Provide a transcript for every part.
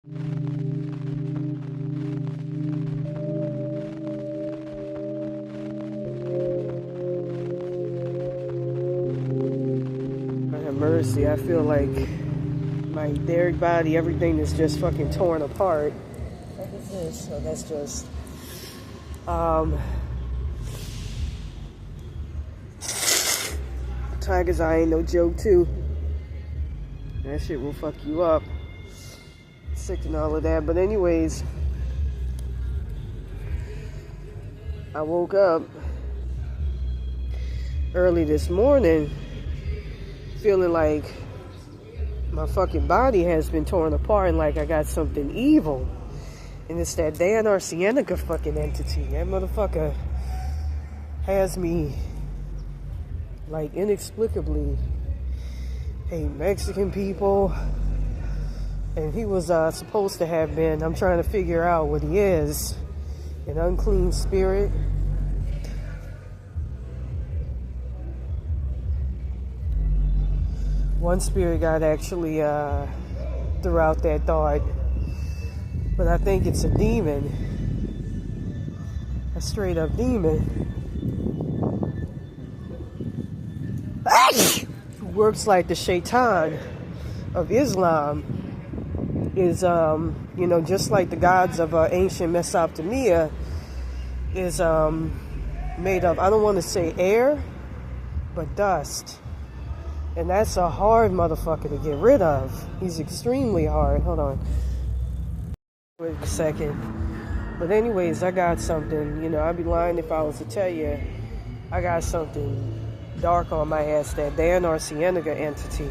Have mercy. I feel like my etheric body, everything is just fucking torn apart. What is this? So that's just tiger's eye ain't no joke too. That shit will fuck you up. Sick and all of that. But anyways, I woke up early this morning feeling like my fucking body has been torn apart and like I got something evil. And it's that Dan Arcienega fucking entity. That motherfucker has me like inexplicably hate Mexican people. And he was supposed to have been, I'm trying to figure out what he is, an unclean spirit. One spirit guide actually threw out that thought, but I think it's a demon, a straight up demon, who works like the shaitan of Islam, is, just like the gods of ancient Mesopotamia, is made of, I don't want to say air, but dust. And that's a hard motherfucker to get rid of. He's extremely hard. Hold on. Wait a second. But anyways, I got something. I'd be lying if I was to tell you I got something dark on my ass. That Dan Arcienega entity.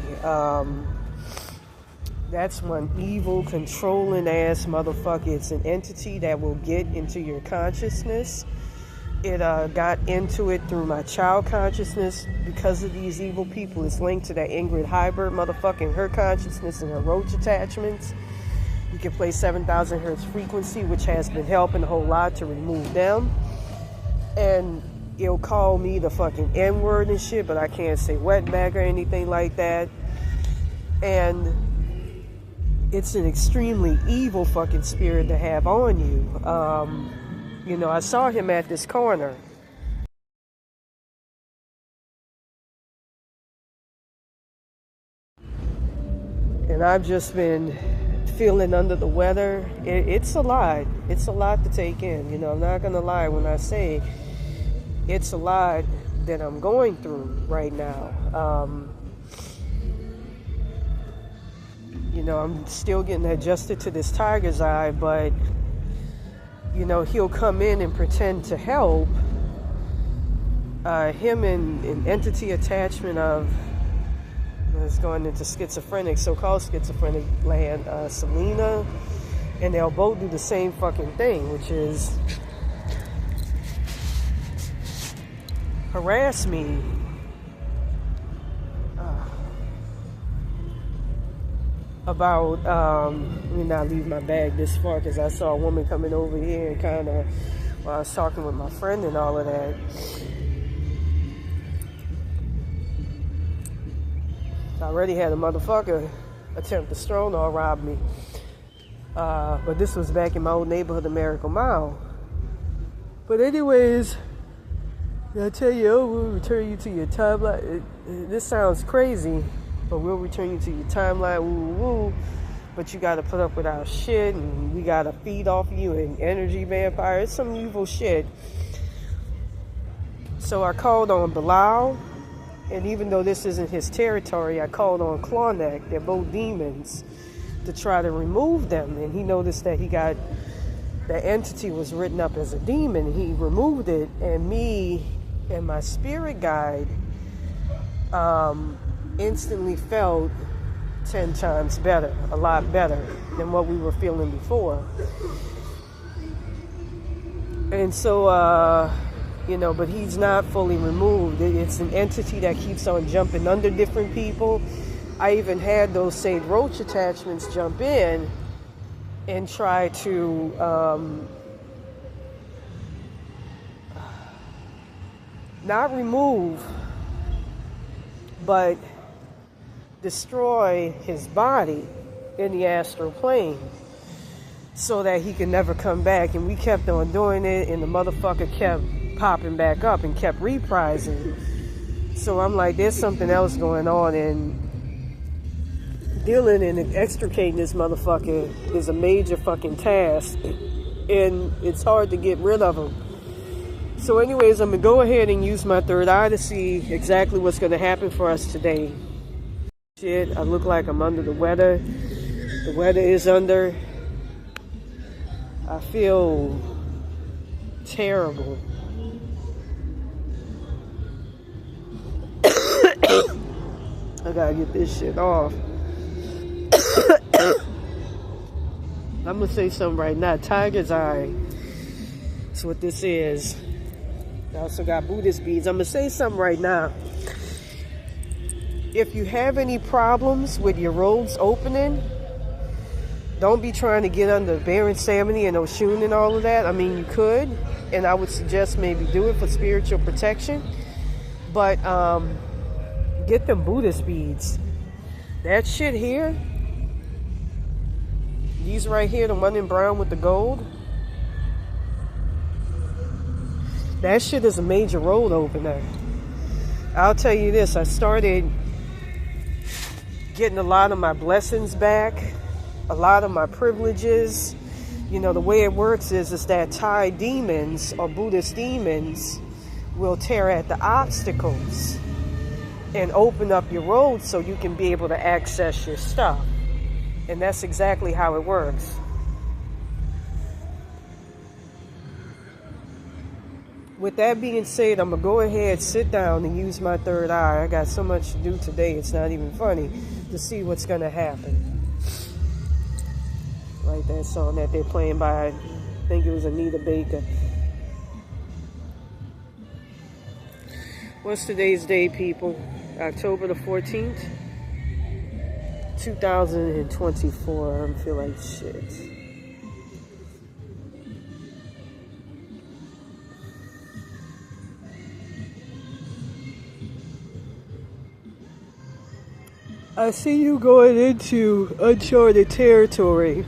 That's one evil, controlling ass motherfucker. It's an entity that will get into your consciousness. It got into it through my child consciousness because of these evil people. It's linked to that Ingrid Hybrid motherfucking her consciousness and her roach attachments. You can play 7,000 hertz frequency, which has been helping a whole lot to remove them. And it'll call me the fucking N-word and shit, but I can't say wetback or anything like that. And it's an extremely evil fucking spirit to have on you. I saw him at this corner. And I've just been feeling under the weather. It's a lot. It's a lot to take in. I'm not going to lie when I say it's a lot that I'm going through right now. I'm still getting adjusted to this tiger's eye, but he'll come in and pretend to help. Him and an entity attachment of, it's going into schizophrenic, so-called schizophrenic land, Selena, and they'll both do the same fucking thing, which is harass me. About, let me not leave my bag this far because I saw a woman coming over here and kind of, while I was talking with my friend and all of that. I already had a motherfucker attempt to strong or rob me. But this was back in my old neighborhood, Miracle Mile. But anyways, I tell you, we'll return you to your timeline. This sounds crazy. But we'll return you to your timeline, woo. But you gotta put up with our shit, and we gotta feed off you and energy vampire. It's some evil shit. So I called on Bilal, and even though this isn't his territory, I called on Clawneck. They're both demons, to try to remove them. And he noticed that the entity was written up as a demon. He removed it, and me and my spirit guide instantly felt 10 times better, a lot better than what we were feeling before. And so, but he's not fully removed. It's an entity that keeps on jumping under different people. I even had those same roach attachments jump in and try to not remove, but destroy his body in the astral plane. so that he could never come back. And we kept on doing it, and the motherfucker kept popping back up and kept reprising. So I'm like, there's something else going on, and dealing and extricating this motherfucker is a major fucking task, and it's hard to get rid of him. So anyways, I'm going to go ahead and use my third eye to see exactly what's going to happen for us today. Shit, I look like I'm under the weather. The weather is under. I feel terrible. I gotta get this shit off. I'm gonna say something right now. Tiger's eye. That's what this is. I also got Buddhist beads. I'm gonna say something right now. If you have any problems with your roads opening, don't be trying to get under Baron Samedi and Oshun and all of that. I mean, you could, and I would suggest maybe do it for spiritual protection. But get them Buddhist beads. That shit here, these right here, the one in brown with the gold, that shit is a major road opener. I'll tell you this, I started getting a lot of my blessings back, a lot of my privileges. You know, the way it works is that Thai demons or Buddhist demons will tear at the obstacles and open up your road so you can be able to access your stuff. And that's exactly how it works. With that being said, I'm going to go ahead, sit down, and use my third eye. I got so much to do today, it's not even funny, to see what's going to happen. Like that song that they're playing by, I think it was Anita Baker. What's today's day, people? October the 14th, 2024. I feel like shit. I see you going into uncharted territory,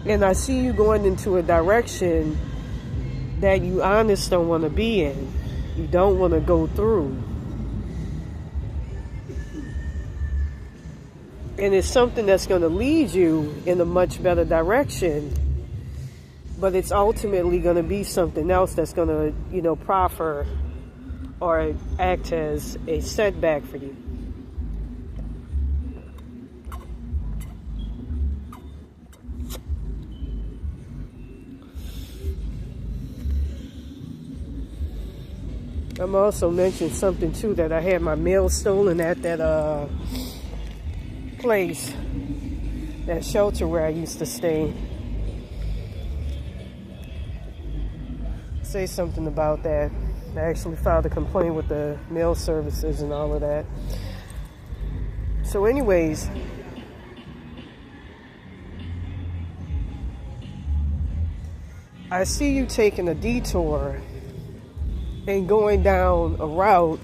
and I see you going into a direction that you honest don't want to be in. You don't want to go through. And it's something that's going to lead you in a much better direction, but it's ultimately going to be something else that's going to, you know, proffer or act as a setback for you. I'm also mentioning something too, that I had my mail stolen at that place, that shelter where I used to stay. Say something about that. I actually filed a complaint with the mail services and all of that. So anyways, I see you taking a detour and going down a route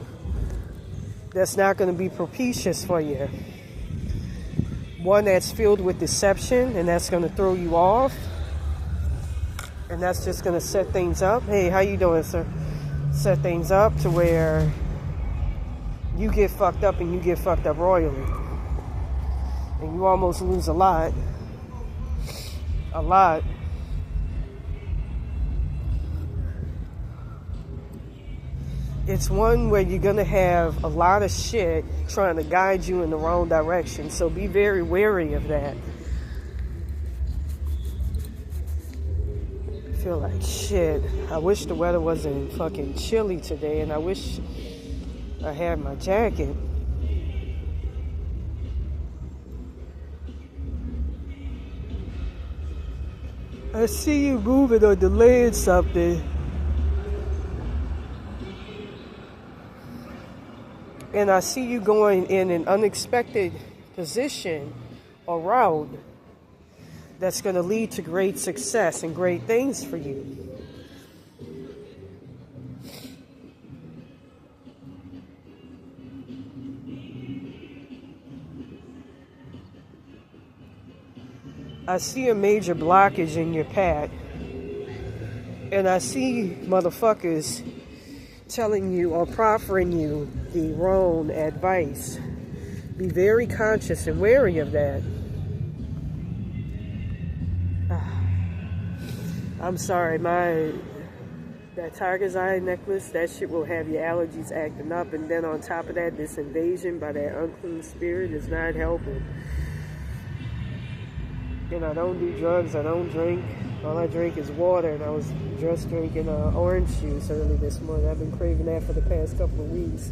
that's not going to be propitious for you. One that's filled with deception, and that's going to throw you off, and that's just going to set things up. Hey, how you doing, sir? Set things up to where you get fucked up, and you get fucked up royally, and you almost lose a lot. It's one where you're going to have a lot of shit trying to guide you in the wrong direction. So be very wary of that. I feel like shit. I wish the weather wasn't fucking chilly today, and I wish I had my jacket. I see you moving or delaying something. And I see you going in an unexpected position or route that's going to lead to great success and great things for you. I see a major blockage in your path. And I see motherfuckers telling you or proffering you the wrong advice. Be very conscious and wary of that. I'm sorry, that tiger's eye necklace, that shit will have your allergies acting up, and then on top of that, this invasion by that unclean spirit is not helping. And I don't do drugs, I don't drink. All I drink is water, and I was just drinking orange juice early this morning. I've been craving that for the past couple of weeks.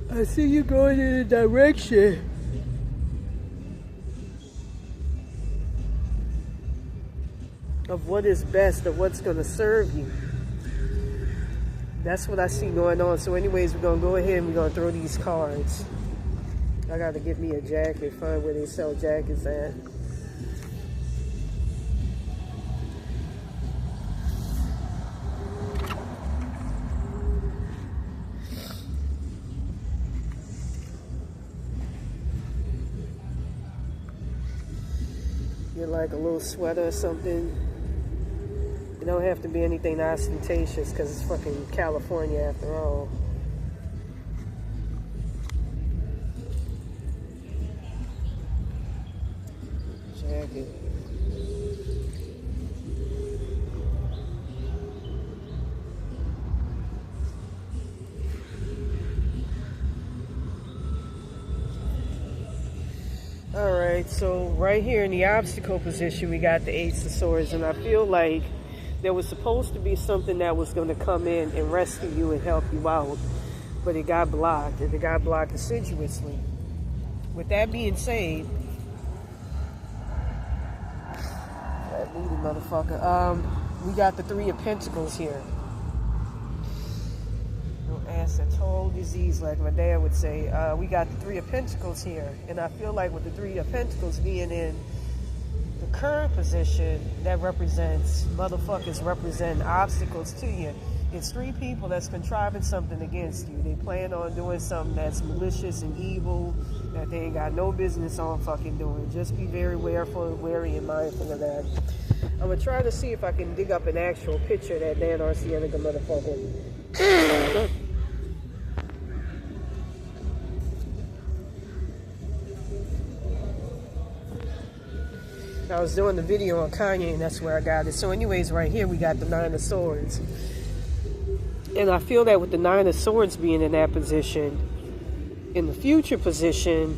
I see you going in a direction of what is best, of what's going to serve you. That's what I see going on. So anyways, we're going to go ahead and we're going to throw these cards. I got to get me a jacket, find where they sell jackets at. Get like a little sweater or something. It don't have to be anything ostentatious because it's fucking California after all. Jacket. Alright, so right here in the obstacle position, we got the Ace of Swords, and I feel like there was supposed to be something that was going to come in and rescue you and help you out, but it got blocked, and it got blocked assiduously. With that being said, that needy motherfucker, we got the Three of Pentacles here. Ass a total disease, like my dad would say. We got the Three of Pentacles here, and I feel like with the Three of Pentacles being in the current position, that represents motherfuckers represent obstacles to you. It's three people that's contriving something against you. They plan on doing something that's malicious and evil that they ain't got no business on fucking doing. Just be very wary and mindful of that. I'm gonna try to see if I can dig up an actual picture of that Dan Arcianiga motherfucker. I was doing the video on Kanye, and that's where I got it. So anyways, right here we got the Nine of Swords. And I feel that with the Nine of Swords being in that position, in the future position,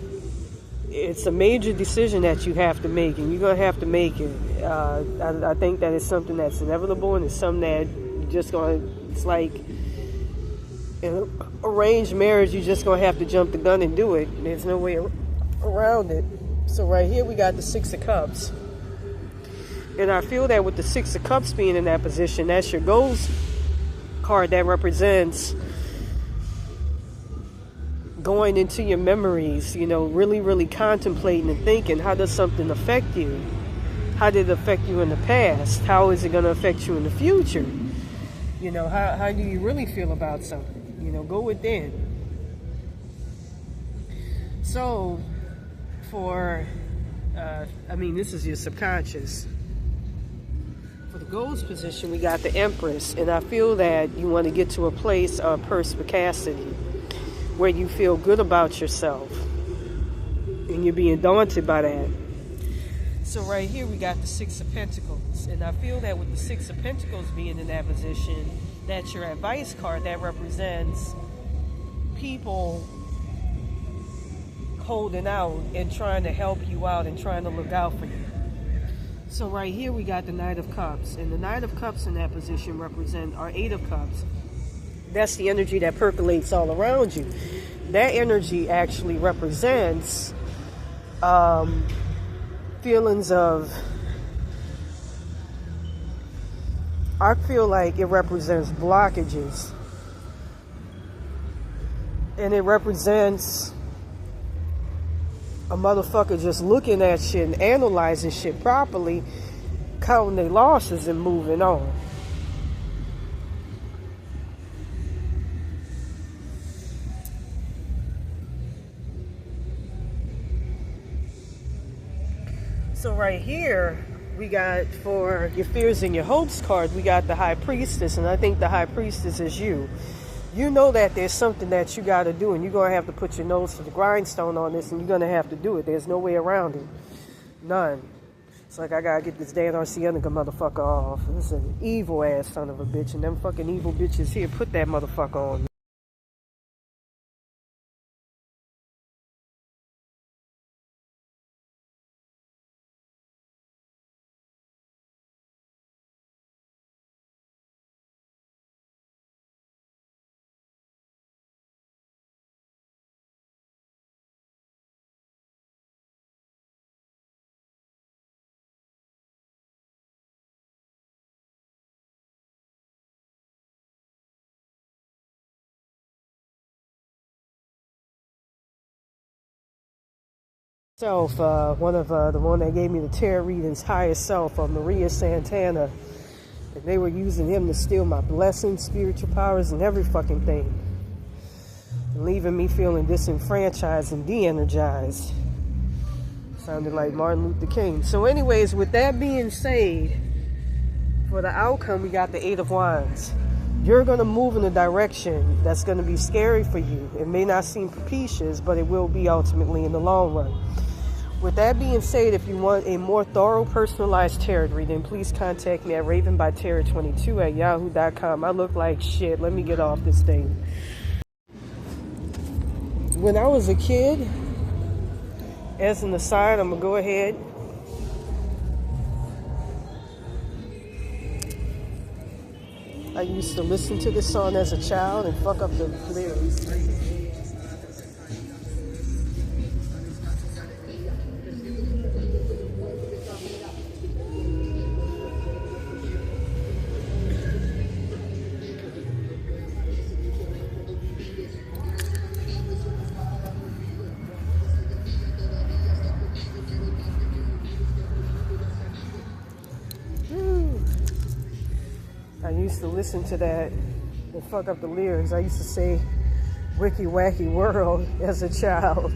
it's a major decision that you have to make, and you're going to have to make it. I think that it's something that's inevitable, and it's something that you're just going to, it's like in arranged marriage, you're just going to have to jump the gun and do it. There's no way around it. So right here we got the Six of Cups. And I feel that with the Six of Cups being in that position, that's your goals card that represents going into your memories, you know, really, really contemplating and thinking, how does something affect you? How did it affect you in the past? How is it going to affect you in the future? You know, how do you really feel about something? You know, go within. So, for, this is your subconscious. For the goals position, we got the Empress, and I feel that you want to get to a place of perspicacity where you feel good about yourself, and you're being daunted by that. So right here, we got the Six of Pentacles, and I feel that with the Six of Pentacles being in that position, that's your advice card that represents people holding out and trying to help you out and trying to look out for you. So right here we got the Knight of Cups, and the Knight of Cups in that position represent our Eight of Cups. That's the energy that percolates all around you. That energy actually represents feelings of I feel like it represents blockages. And it represents a motherfucker just looking at shit and analyzing shit properly, counting their losses and moving on. So right here, we got for your fears and your hopes card, we got the High Priestess, and I think the High Priestess is you. You know that there's something that you got to do, and you're going to have to put your nose to the grindstone on this, and you're going to have to do it. There's no way around it. None. It's like, I got to get this Dan Arcianica motherfucker off. This is an evil-ass son of a bitch, and them fucking evil bitches here, put that motherfucker on. One of the one that gave me the tarot readings, higher self, Maria Santana, and they were using him to steal my blessings, spiritual powers, and every fucking thing, and leaving me feeling disenfranchised and de-energized. Sounded like Martin Luther King. So anyways, with that being said, for the outcome, we got the Eight of Wands. You're going to move in a direction that's going to be scary for you. It may not seem propitious, but it will be ultimately in the long run. With that being said, if you want a more thorough, personalized tarot reading, please contact me at ravenbytarot22@yahoo.com. I look like shit. Let me get off this thing. When I was a kid, as an aside, I'm going to go ahead. I used to listen to this song as a child and fuck up the lyrics. I used to listen to that and fuck up the lyrics. I used to say "Wicky Wacky World" as a child.